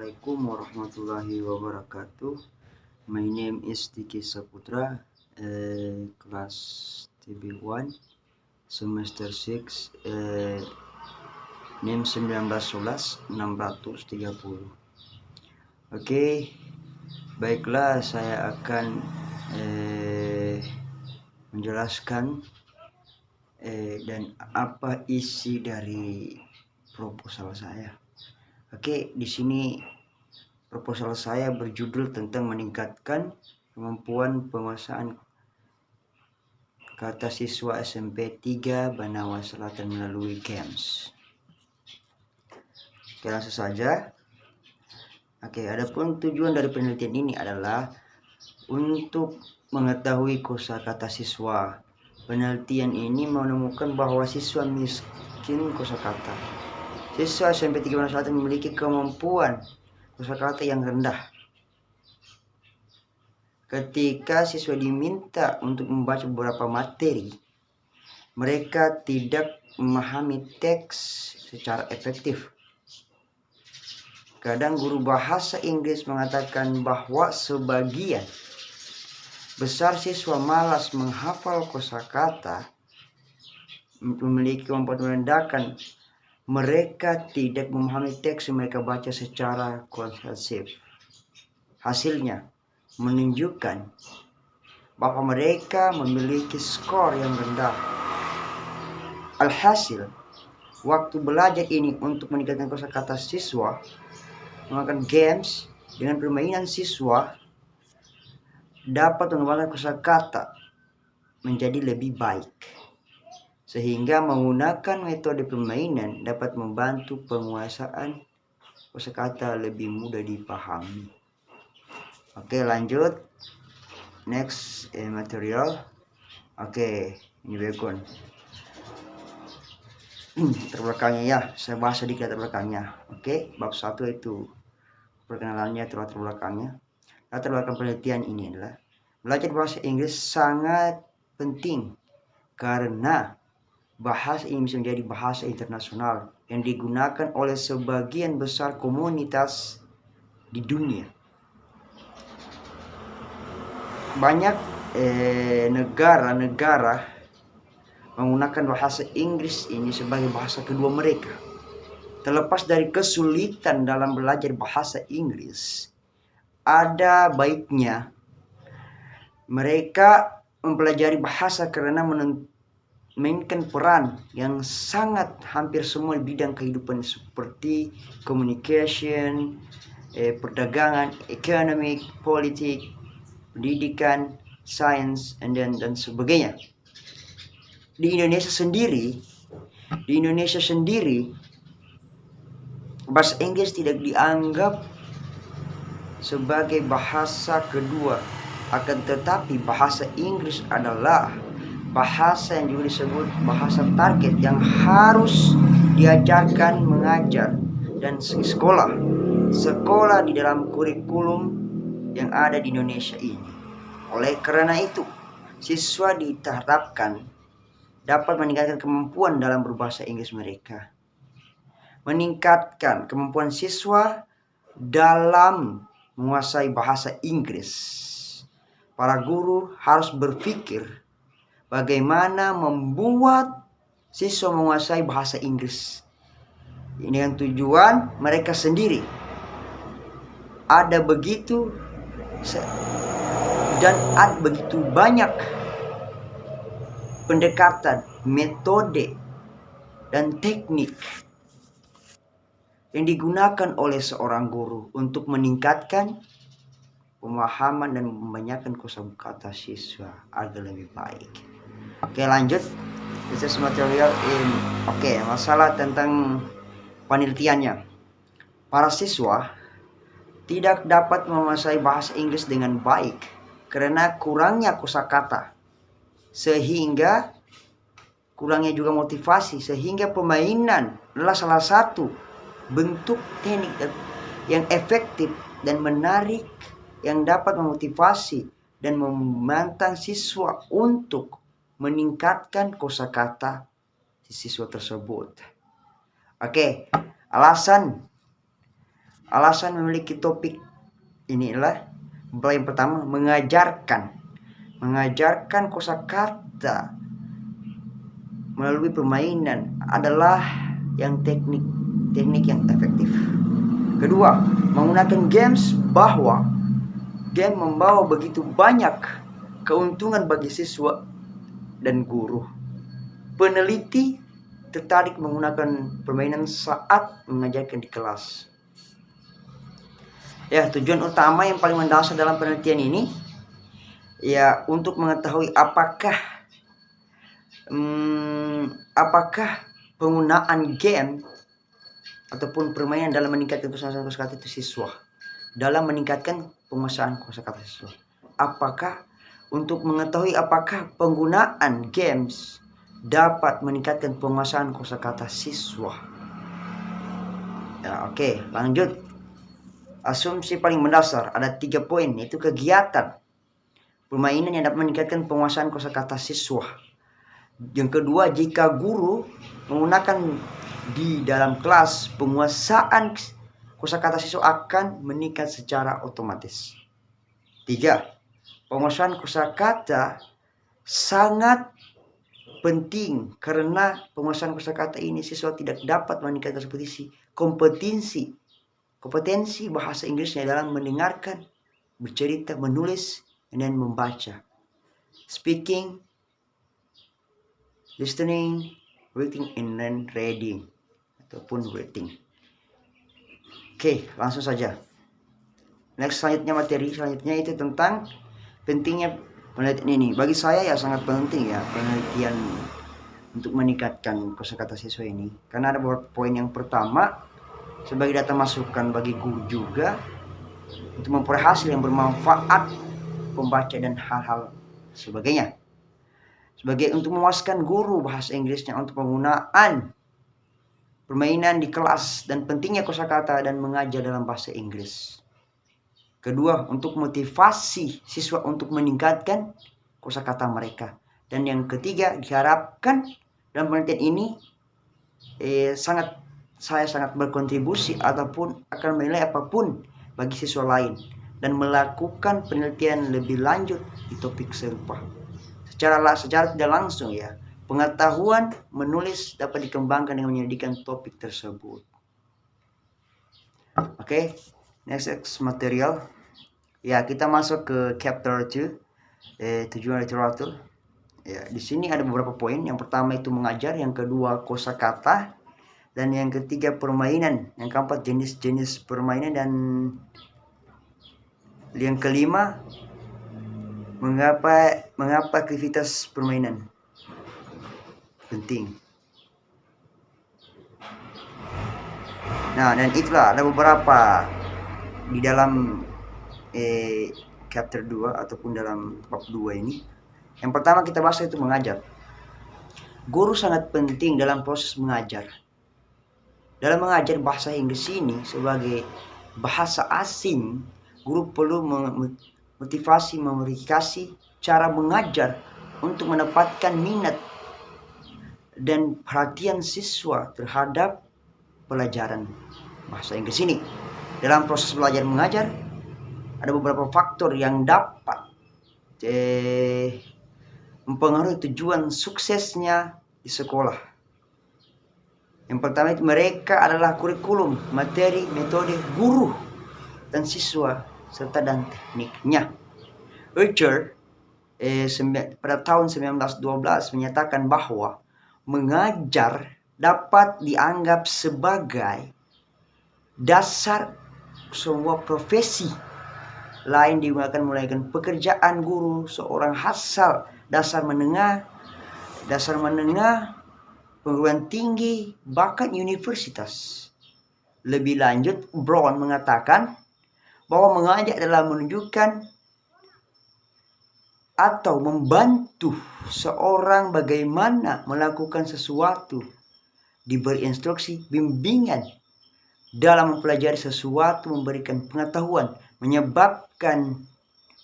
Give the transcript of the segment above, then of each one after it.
Assalamualaikum warahmatullahi wabarakatuh. My name is Diki Saputra, class TB1, semester 6, name 1911-630. Oke, baiklah, saya akan menjelaskan dan apa isi dari proposal saya. Oke, di sini proposal saya berjudul tentang meningkatkan kemampuan penguasaan kata siswa SMP 3 Banawa Selatan melalui games. Oke, langsung saja. Oke, adapun tujuan dari penelitian ini adalah untuk mengetahui kosakata siswa. Penelitian ini menemukan bahwa siswa miskin kosakata. Siswa SMP 3 Banawa Selatan memiliki kemampuan kosakata yang rendah. Ketika siswa diminta untuk membaca beberapa materi, mereka tidak memahami teks secara efektif. Kadang guru bahasa Inggris mengatakan bahwa sebagian besar siswa malas menghafal kosakata, memiliki kemampuan merendahkan. Mereka tidak memahami teks yang mereka baca secara komprehensif. Hasilnya menunjukkan bahwa mereka memiliki skor yang rendah. Alhasil, waktu belajar ini untuk meningkatkan kosakata siswa menggunakan games dengan permainan siswa dapat mengembangkan kosakata menjadi lebih baik. Sehingga menggunakan metode permainan dapat membantu penguasaan kosakata lebih mudah dipahami. Oke, lanjut. Next material. Oke, ini background. Terbelakangnya ya, saya bahas sedikit latar belakangnya. Oke, bab 1 itu perkenalannya, latar belakangnya. Latar belakang penelitian ini adalah belajar bahasa Inggris sangat penting karena bahasa ini bisa menjadi bahasa internasional yang digunakan oleh sebagian besar komunitas di dunia. Banyak negara-negara menggunakan bahasa Inggris ini sebagai bahasa kedua mereka. Terlepas dari kesulitan dalam belajar bahasa Inggris, ada baiknya mereka mempelajari bahasa karena memainkan peran yang sangat hampir semua bidang kehidupan seperti communication, perdagangan, economic, politik, pendidikan, sains, dan sebagainya. Di Indonesia sendiri, bahasa Inggris tidak dianggap sebagai bahasa kedua. Akan tetapi bahasa Inggris adalah bahasa yang juga disebut bahasa target yang harus diajarkan mengajar dan sekolah di dalam kurikulum yang ada di Indonesia ini. Oleh karena itu, siswa diharapkan dapat meningkatkan kemampuan dalam berbahasa Inggris mereka. Meningkatkan kemampuan siswa dalam menguasai bahasa Inggris. Para guru harus berpikir bagaimana membuat siswa menguasai bahasa Inggris dengan tujuan mereka sendiri. Ada begitu banyak pendekatan, metode, dan teknik yang digunakan oleh seorang guru untuk meningkatkan pemahaman dan membanyakkan kosakata siswa agar lebih baik. Oke, lanjut. This is material in masalah tentang penelitiannya. Para siswa tidak dapat menguasai bahasa Inggris dengan baik karena kurangnya kosakata, sehingga kurangnya juga motivasi, sehingga permainan adalah salah satu bentuk teknik yang efektif dan menarik yang dapat memotivasi dan memantang siswa untuk meningkatkan kosakata siswa tersebut. Oke, alasan Alasan memiliki topik inilah yang pertama, mengajarkan kosakata melalui permainan adalah yang teknik yang efektif. Kedua, menggunakan games, bahwa game membawa begitu banyak keuntungan bagi siswa dan guru. Peneliti tertarik menggunakan permainan saat mengajarkan di kelas. Ya, tujuan utama yang paling mendasar dalam penelitian ini ya untuk mengetahui apakah penggunaan game ataupun permainan dalam meningkatkan penguasaan kosakata itu siswa, dalam meningkatkan penguasaan kosakata siswa. Apakah untuk mengetahui apakah penggunaan games dapat meningkatkan penguasaan kosakata siswa. Ya, oke, lanjut. Asumsi paling mendasar ada 3 poin, yaitu kegiatan permainan yang dapat meningkatkan penguasaan kosakata siswa. Yang kedua, jika guru menggunakan di dalam kelas, penguasaan kosakata siswa akan meningkat secara otomatis. 3. Penguasaan kosakata sangat penting karena penguasaan kosakata ini siswa tidak dapat meningkatkan kompetensi bahasa Inggrisnya dalam mendengarkan, bercerita, menulis, dan membaca. Speaking, listening, writing, and reading ataupun writing. Oke, langsung saja. Next, materi selanjutnya itu tentang pentingnya penelitian ini. Bagi saya ya sangat penting ya penelitian untuk meningkatkan kosakata siswa ini. Karena ada beberapa poin. Yang pertama, sebagai data masukan bagi guru juga untuk memperoleh hasil yang bermanfaat pembaca dan hal-hal sebagainya. Sebagai untuk memuaskan guru bahasa Inggrisnya untuk penggunaan permainan di kelas dan pentingnya kosakata dan mengajar dalam bahasa Inggris. Kedua, untuk motivasi siswa untuk meningkatkan kosakata mereka. Dan yang ketiga, diharapkan dalam penelitian ini saya sangat berkontribusi ataupun akan menilai apapun bagi siswa lain dan melakukan penelitian lebih lanjut di topik serupa. Secara tidak langsung ya, pengetahuan menulis dapat dikembangkan dengan menyelidikkan topik tersebut. Oke, next material. Ya, kita masuk ke chapter 2, tujuan literatur. Ya, di sini ada beberapa poin. Yang pertama itu mengajar, yang kedua kosakata, dan yang ketiga permainan, yang keempat jenis-jenis permainan, dan yang kelima mengapa aktivitas permainan penting. Nah, dan itulah ada beberapa di dalam chapter 2 ataupun dalam bab 2 ini. Yang pertama kita bahas itu mengajar. Guru sangat penting dalam proses mengajar. Dalam mengajar bahasa Inggris ini sebagai bahasa asing, guru perlu memodifikasi cara mengajar untuk mendapatkan minat dan perhatian siswa terhadap pelajaran bahasa Inggris ini. Dalam proses belajar mengajar ada beberapa faktor yang dapat mempengaruhi tujuan suksesnya di sekolah. Yang pertama itu mereka adalah kurikulum, materi, metode, guru, dan siswa, serta dan tekniknya. Archer pada tahun 1912 menyatakan bahwa mengajar dapat dianggap sebagai dasar semua profesi lain digunakan, mulai dengan pekerjaan guru, seorang asal dasar menengah, perguruan tinggi, bahkan universitas. Lebih lanjut, Brown mengatakan bahwa mengajar adalah menunjukkan atau membantu seorang bagaimana melakukan sesuatu, diberi instruksi, bimbingan dalam mempelajari sesuatu, memberikan pengetahuan, menyebabkan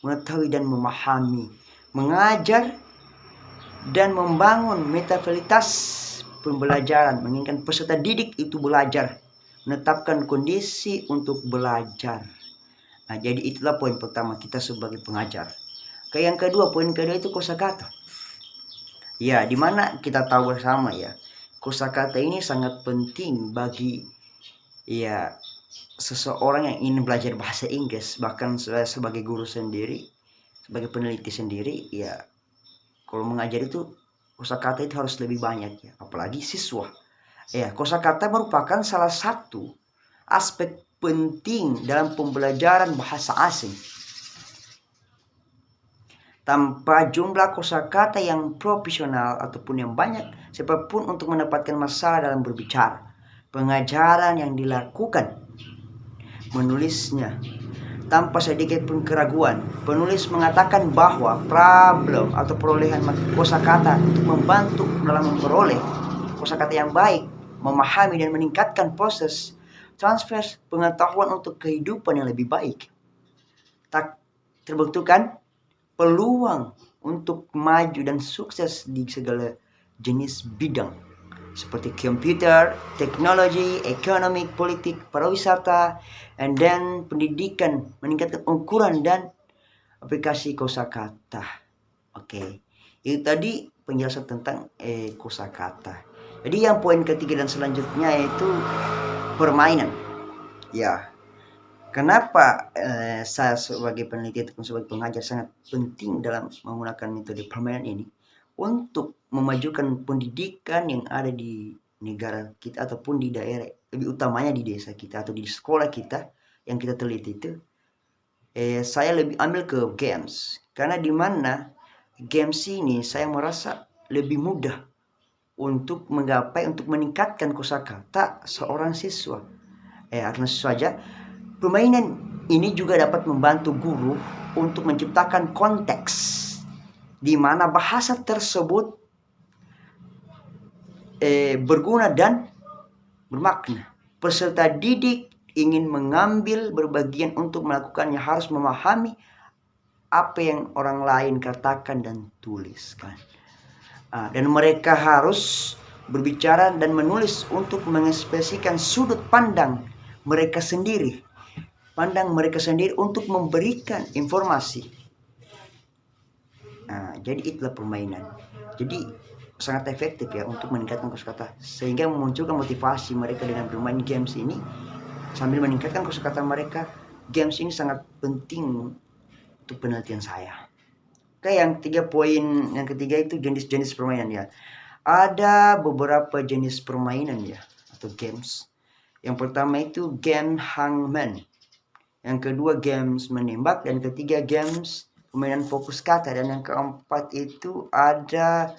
mengetahui dan memahami, mengajar dan membangun metafilitas pembelajaran, menginginkan peserta didik itu belajar menetapkan kondisi untuk belajar. Nah, jadi itulah poin pertama kita sebagai pengajar. Yang kedua, poin kedua itu kosakata. Ya, dimana kita tahu bersama ya, kosakata ini sangat penting bagi ya seseorang yang ingin belajar bahasa Inggris. Bahkan saya sebagai guru sendiri, sebagai peneliti sendiri, ya kalau mengajar itu kosakata itu harus lebih banyak ya, apalagi siswa. Ya, kosakata merupakan salah satu aspek penting dalam pembelajaran bahasa asing. Tanpa jumlah kosakata yang profesional ataupun yang banyak, siapapun untuk mendapatkan masalah dalam berbicara. Pengajaran yang dilakukan, menulisnya tanpa sedikit pun keraguan. Penulis mengatakan bahwa problem atau perolehan kosakata untuk membantu dalam memperoleh kosakata yang baik, memahami dan meningkatkan proses transfer pengetahuan untuk kehidupan yang lebih baik. Tak terbentukkan peluang untuk maju dan sukses di segala jenis bidang seperti komputer, teknologi, ekonomi, politik, pariwisata, dan pendidikan, meningkatkan ukuran dan aplikasi kosakata. Oke, itu tadi penjelasan tentang kosakata. Jadi yang poin ketiga dan selanjutnya yaitu permainan. Ya, kenapa saya sebagai peneliti ataupun sebagai pengajar sangat penting dalam menggunakan metode permainan ini untuk memajukan pendidikan yang ada di negara kita ataupun di daerah, lebih utamanya di desa kita atau di sekolah kita yang kita teliti itu. Saya lebih ambil ke games, karena di mana games ini saya merasa lebih mudah untuk menggapai, untuk meningkatkan kosakata seorang siswa. Karena saja permainan ini juga dapat membantu guru untuk menciptakan konteks di mana bahasa tersebut berguna dan bermakna. Peserta didik ingin mengambil berbagian untuk melakukannya harus memahami apa yang orang lain katakan dan tuliskan. Dan mereka harus berbicara dan menulis untuk mengekspresikan sudut pandang mereka sendiri. Untuk memberikan informasi. Jadi itulah permainan. Jadi sangat efektif ya untuk meningkatkan kosakata, sehingga memunculkan motivasi mereka dengan bermain games ini sambil meningkatkan kosakata mereka. Games ini sangat penting untuk penelitian saya. Oke, yang ketiga itu jenis-jenis permainan ya. Ada beberapa jenis permainan ya atau games. Yang pertama itu game hangman. Yang kedua games menembak, dan ketiga games permainan fokus kata, dan yang keempat itu ada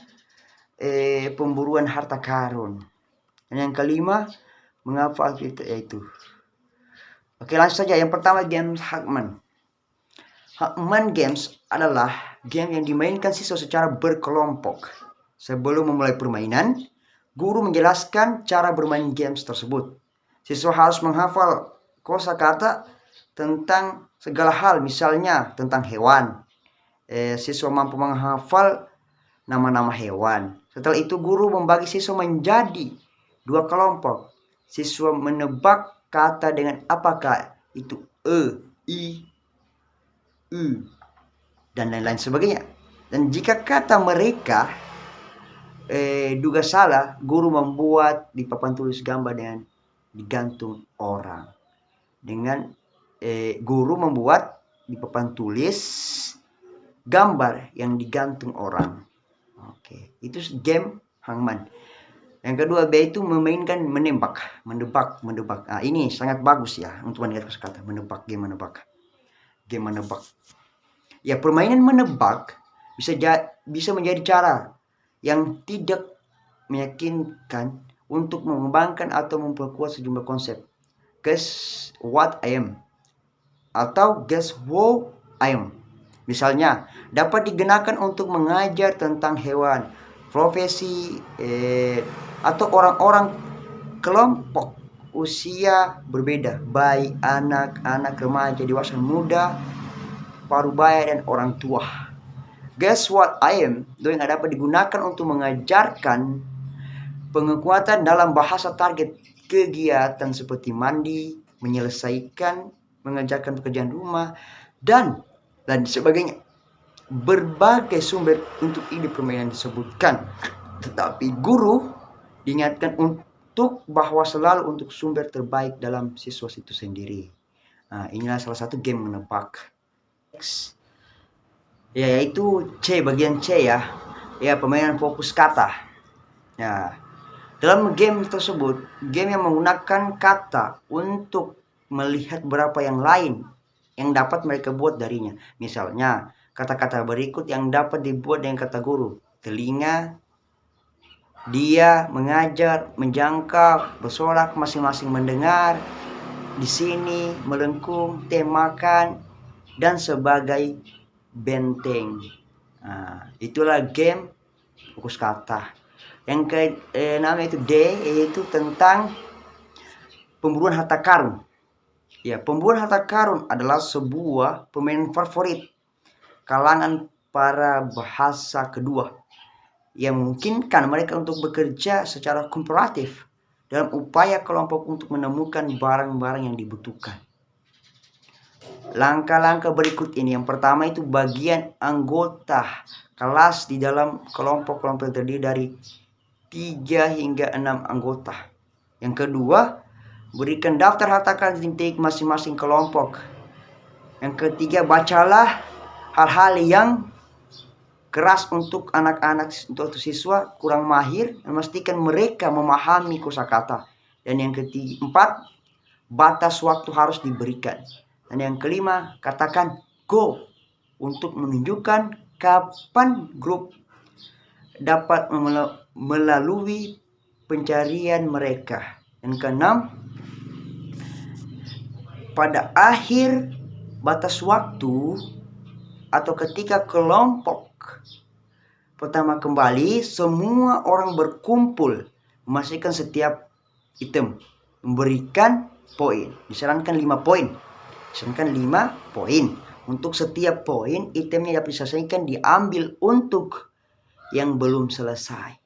pemburuan harta karun, dan yang kelima menghafal itu. Oke, langsung saja. Yang pertama games hangman. Hangman games adalah game yang dimainkan siswa secara berkelompok. Sebelum memulai permainan, guru menjelaskan cara bermain games tersebut. Siswa harus menghafal kosakata tentang segala hal, misalnya tentang hewan. Siswa mampu menghafal nama-nama hewan. Setelah itu guru membagi siswa menjadi 2 kelompok. Siswa menebak kata dengan apakah itu i, u, dan lain-lain sebagainya. Dan jika kata mereka duga salah, guru membuat di papan tulis gambar dengan digantung orang. Guru membuat di papan tulis gambar yang digantung orang. Oke, itu game hangman. Yang kedua B itu memainkan menebak. Ini sangat bagus ya untuk mendengar kata menebak, game menebak. Ya, permainan menebak bisa menjadi cara yang tidak meyakinkan untuk mengembangkan atau memperkuat sejumlah konsep. Guess what I am atau guess who I am. Misalnya, dapat digunakan untuk mengajar tentang hewan, profesi, atau orang-orang kelompok usia berbeda, baik anak-anak, remaja, dewasa, muda, parubaya, dan orang tua. Guess what I am dapat digunakan untuk mengajarkan Penguatan dalam bahasa target kegiatan seperti mandi, menyelesaikan, mengerjakan pekerjaan rumah, dan sebagainya. Berbagai sumber untuk ide permainan disebutkan, tetapi guru diingatkan untuk bahwa selalu untuk sumber terbaik dalam siswa itu sendiri. Nah, inilah salah satu game menebak. Ya, yaitu C, bagian C ya. Ya, permainan fokus kata. Ya, dalam game tersebut, game yang menggunakan kata untuk melihat berapa yang lain yang dapat mereka buat darinya. Misalnya, kata-kata berikut yang dapat dibuat dengan kata guru: telinga, dia, mengajar, menjangkau, bersorak, masing-masing mendengar, di sini, melengkung, temakan, dan sebagai benteng. Nah, itulah game fokus kata. Yang namanya itu D, yaitu tentang pemburuan harta karun. Ya, pemburuan harta karun adalah sebuah permainan favorit kalangan para bahasa kedua yang memungkinkan mereka untuk bekerja secara kooperatif dalam upaya kelompok untuk menemukan barang-barang yang dibutuhkan. Langkah-langkah berikut ini, yang pertama itu bagian anggota kelas di dalam kelompok-kelompok yang terdiri dari 3 hingga 6 anggota. Yang kedua, berikan daftar harta karun titik masing-masing kelompok. Yang ketiga, bacalah hal-hal yang keras untuk anak-anak, untuk siswa kurang mahir, memastikan mereka memahami kosakata. Dan yang keempat, batas waktu harus diberikan. Dan yang kelima, katakan go untuk menunjukkan kapan grup dapat melalui pencarian mereka. Yang keenam, pada akhir batas waktu atau ketika kelompok pertama kembali, semua orang berkumpul memastikan setiap item memberikan poin. Disarankan 5 poin. Disarankan 5 poin. Untuk setiap poin, itemnya dapat diselesaikan, diambil untuk yang belum selesai.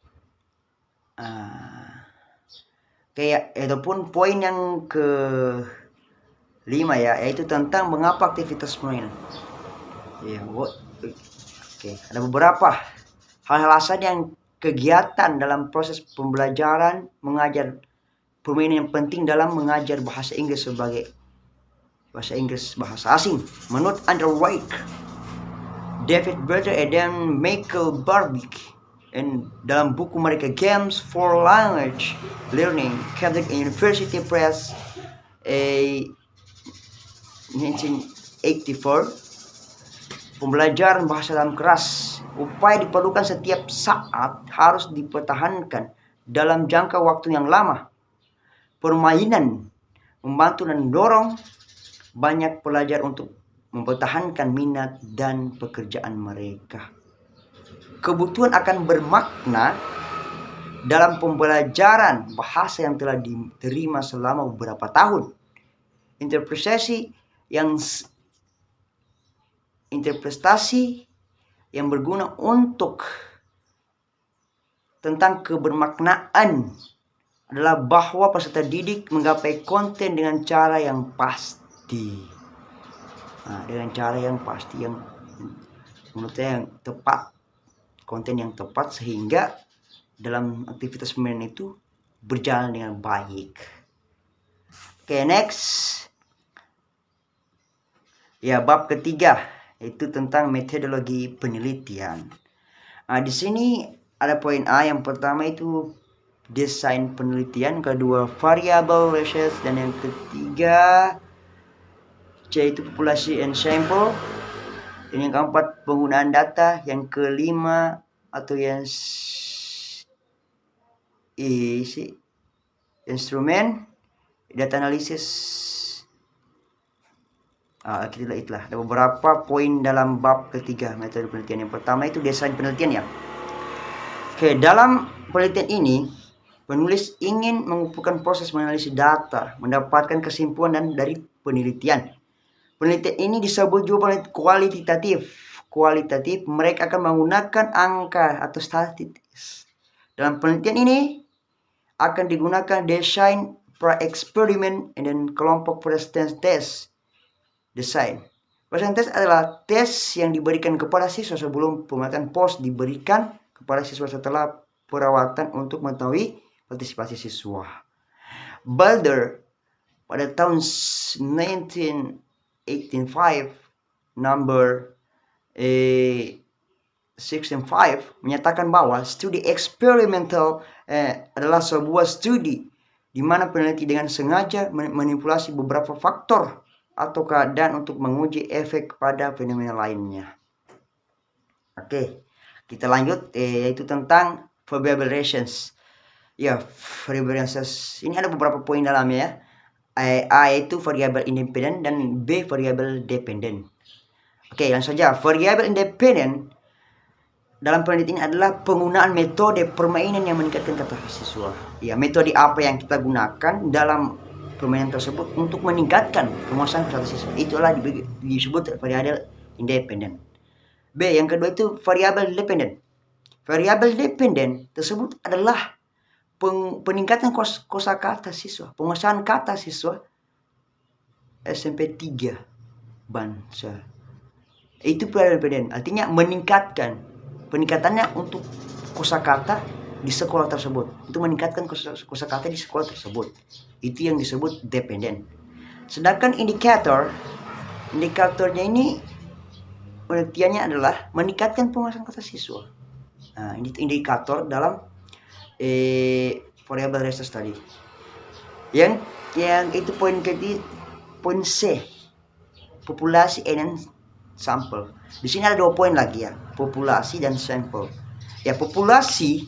Kayak ataupun poin yang ke-5 ya, yaitu tentang mengapa aktivitas permainan. Ya, oke, ada beberapa hal-hal yang kegiatan dalam proses pembelajaran mengajar permainan yang penting dalam mengajar bahasa Inggris sebagai bahasa asing. Menurut Andrew Wyke, David Berger, dan Michael Barbic, dalam buku mereka Games for Language Learning, Cambridge University Press, 1984, pembelajaran bahasa dalam keras, upaya diperlukan setiap saat harus dipertahankan dalam jangka waktu yang lama. Permainan membantu dan mendorong banyak pelajar untuk mempertahankan minat dan pekerjaan mereka. Kebutuhan akan bermakna dalam pembelajaran bahasa yang telah diterima selama beberapa tahun. Interpretasi yang berguna untuk tentang kebermaknaan adalah bahwa peserta didik menggapai konten dengan cara yang pasti. Dengan cara yang pasti, yang menurut saya yang tepat, konten yang tepat, sehingga dalam aktivitas permainan itu berjalan dengan baik. Oke, next. Ya, bab ketiga, yaitu tentang metodologi penelitian. Di sini ada poin A. Yang pertama itu desain penelitian, kedua variable research, dan yang ketiga C itu populasi and sample, dan yang keempat penggunaan data, yang kelima atau yang instrumen data analisis. Itulah ada beberapa poin dalam bab ketiga metode penelitian. Yang pertama itu desain penelitian ya. Oke, dalam penelitian ini penulis ingin mengumpulkan proses menganalisis data, mendapatkan kesimpulan dan dari penelitian. Penelitian ini disebut juga penelitian kualitatif. Mereka akan menggunakan angka atau statistik. Dalam penelitian ini akan digunakan desain pra-eksperimen dan kelompok presence test desain. Presence test adalah tes yang diberikan kepada siswa sebelum pemetaan pos diberikan kepada siswa setelah perawatan untuk mengetahui partisipasi siswa. Balder pada tahun 1985 number 65 menyatakan bahwa studi eksperimental adalah sebuah studi di mana peneliti dengan sengaja manipulasi beberapa faktor atau keadaan untuk menguji efek pada fenomena lainnya. Oke, kita lanjut yaitu tentang variable relations. Ya, variable relations ini ada beberapa poin dalamnya ya. A yaitu variabel independen dan B variabel dependen. Oke, langsung saja. Variabel independen dalam penelitian ini adalah penggunaan metode permainan yang meningkatkan kata siswa. Ya, metode apa yang kita gunakan dalam permainan tersebut untuk meningkatkan penguasaan kata siswa. Itulah disebut variabel independen. B, yang kedua itu variabel dependen. Variabel dependen tersebut adalah peningkatan kosakata siswa, penguasaan kata siswa SMP 3 bangsa. Itu variabel dependen, artinya peningkatannya untuk kosakata di sekolah tersebut. Itu meningkatkan kosakata di sekolah tersebut. Itu yang disebut dependen. Sedangkan indikatornya ini penelitiannya adalah meningkatkan penguasaan kata siswa. Nah, ini indikator dalam variabel resistance tadi. Yang itu poin C, populasi and sampel. Di sini ada 2 poin lagi ya, populasi dan sampel. Ya, populasi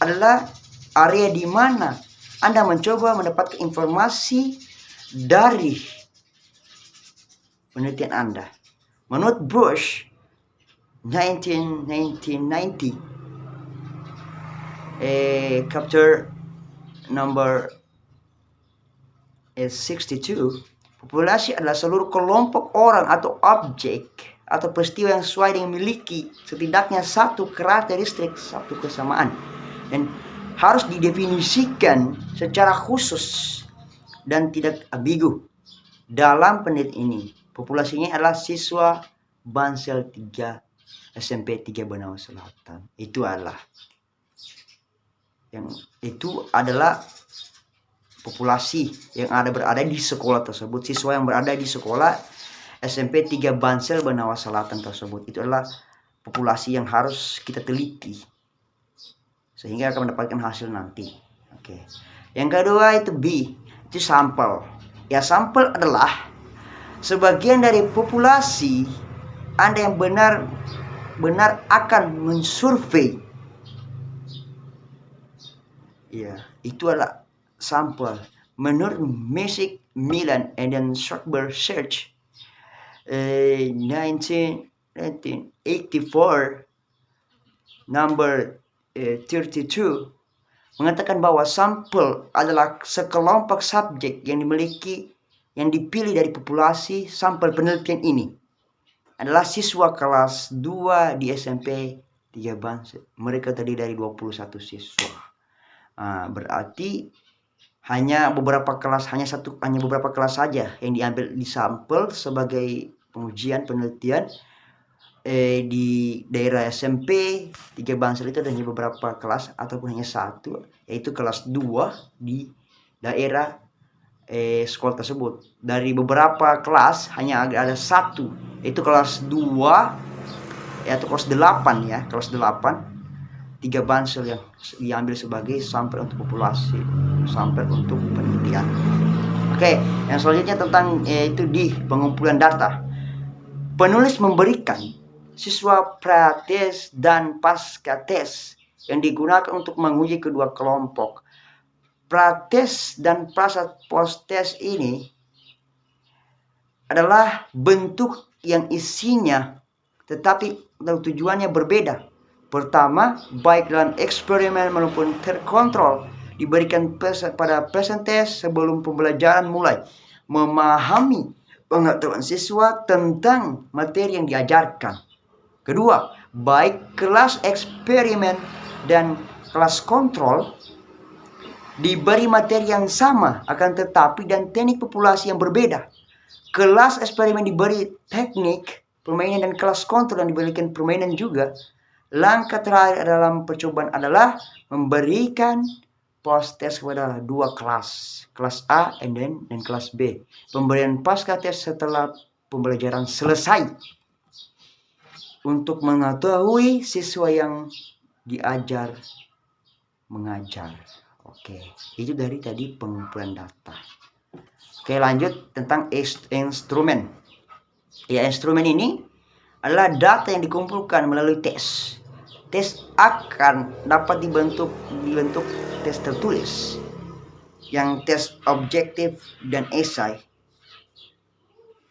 adalah area di mana Anda mencoba mendapatkan informasi dari penelitian Anda. Menurut Bush 1990 chapter number 62, populasi adalah seluruh kelompok orang atau objek atau peristiwa yang sesuai dengan memiliki setidaknya satu karakteristik, satu kesamaan, dan harus didefinisikan secara khusus dan tidak ambigu. Dalam penelitian ini, populasinya adalah siswa Bansel 3 SMP 3 Banawa Selatan. Itu adalah populasi yang berada di sekolah tersebut, siswa yang berada di sekolah SMP 3 Bansel Banawa Selatan tersebut. Itu adalah populasi yang harus kita teliti sehingga akan mendapatkan hasil nanti. Oke. Yang kedua itu B, itu sampel. Ya, sampel adalah sebagian dari populasi Anda yang benar akan mensurvei. Ya, itu adalah sampel. Menurut Messick, Milan, and then Schwarber Search 1984 number 32 mengatakan bahwa sampel adalah sekelompok subjek yang dipilih dari populasi sampel penelitian ini adalah siswa kelas 2 di SMP 3 Bansel. Mereka terdiri dari 21 siswa. Berarti hanya beberapa kelas saja yang diambil di sampel sebagai pengujian penelitian. Di daerah SMP 3 Bansel itu hanya beberapa kelas ataupun hanya satu, yaitu kelas 2 di daerah sekolah tersebut. Dari beberapa kelas hanya ada satu, yaitu kelas 2 yaitu kelas 8 ya, kelas 8 3 Bansel yang diambil sebagai sampel untuk populasi, sampel untuk penelitian. Oke, yang selanjutnya tentang itu di pengumpulan data. Penulis memberikan siswa prates dan pasca tes yang digunakan untuk menguji kedua kelompok. Prates dan pasca post tes ini adalah bentuk yang isinya tetapi tujuannya berbeda. Pertama, baik dalam eksperimen maupun terkontrol diberikan pada present test sebelum pembelajaran mulai, memahami pengetahuan siswa tentang materi yang diajarkan. Kedua, baik kelas eksperimen dan kelas kontrol diberi materi yang sama, akan tetapi dan teknik populasi yang berbeda. Kelas eksperimen diberi teknik permainan dan kelas kontrol yang diberikan permainan juga. Langkah terakhir dalam percobaan adalah memberikan post test kepada dua kelas A dan kelas B. Pemberian pasca tes setelah pembelajaran selesai untuk mengetahui siswa yang diajar mengajar. Oke, itu dari tadi pengumpulan data. Oke, lanjut tentang instrumen. Ya, instrumen ini adalah data yang dikumpulkan melalui tes. Tes akan dapat dibentuk tes tertulis, yang tes objektif dan esai.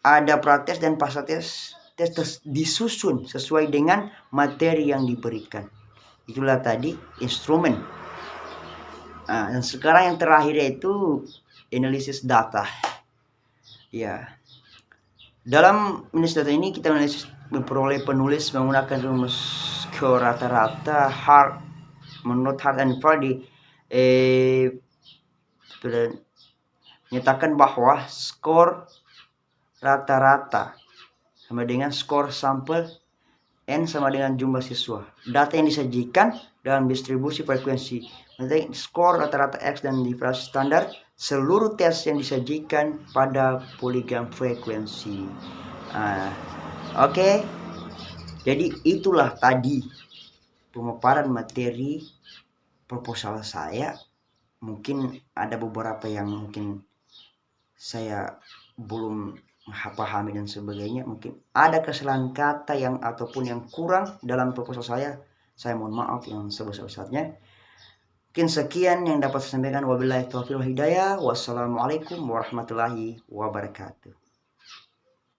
Ada prates dan pasca tes. Tes disusun sesuai dengan materi yang diberikan. Itulah tadi instrumen. Nah, dan sekarang yang terakhir yaitu analisis data. Ya, dalam analisis data ini kita memperoleh penulis menggunakan rumus skor rata-rata menurut Hart and Fardy menyatakan bahwa skor rata-rata sama dengan skor sampel N sama dengan jumlah siswa. Data yang disajikan dalam distribusi frekuensi, skor rata-rata X dan deviasi standar seluruh tes yang disajikan pada poligram frekuensi. Oke. Jadi itulah tadi pemaparan materi proposal saya. Mungkin ada beberapa yang mungkin saya belum pahami dan sebagainya. Mungkin ada kesalahan kata yang ataupun yang kurang dalam proposal saya. Saya mohon maaf yang sebesar-besarnya. Mungkin sekian yang dapat saya sampaikan. Wabillahi taufiq wal hidayah. Wassalamualaikum warahmatullahi wabarakatuh.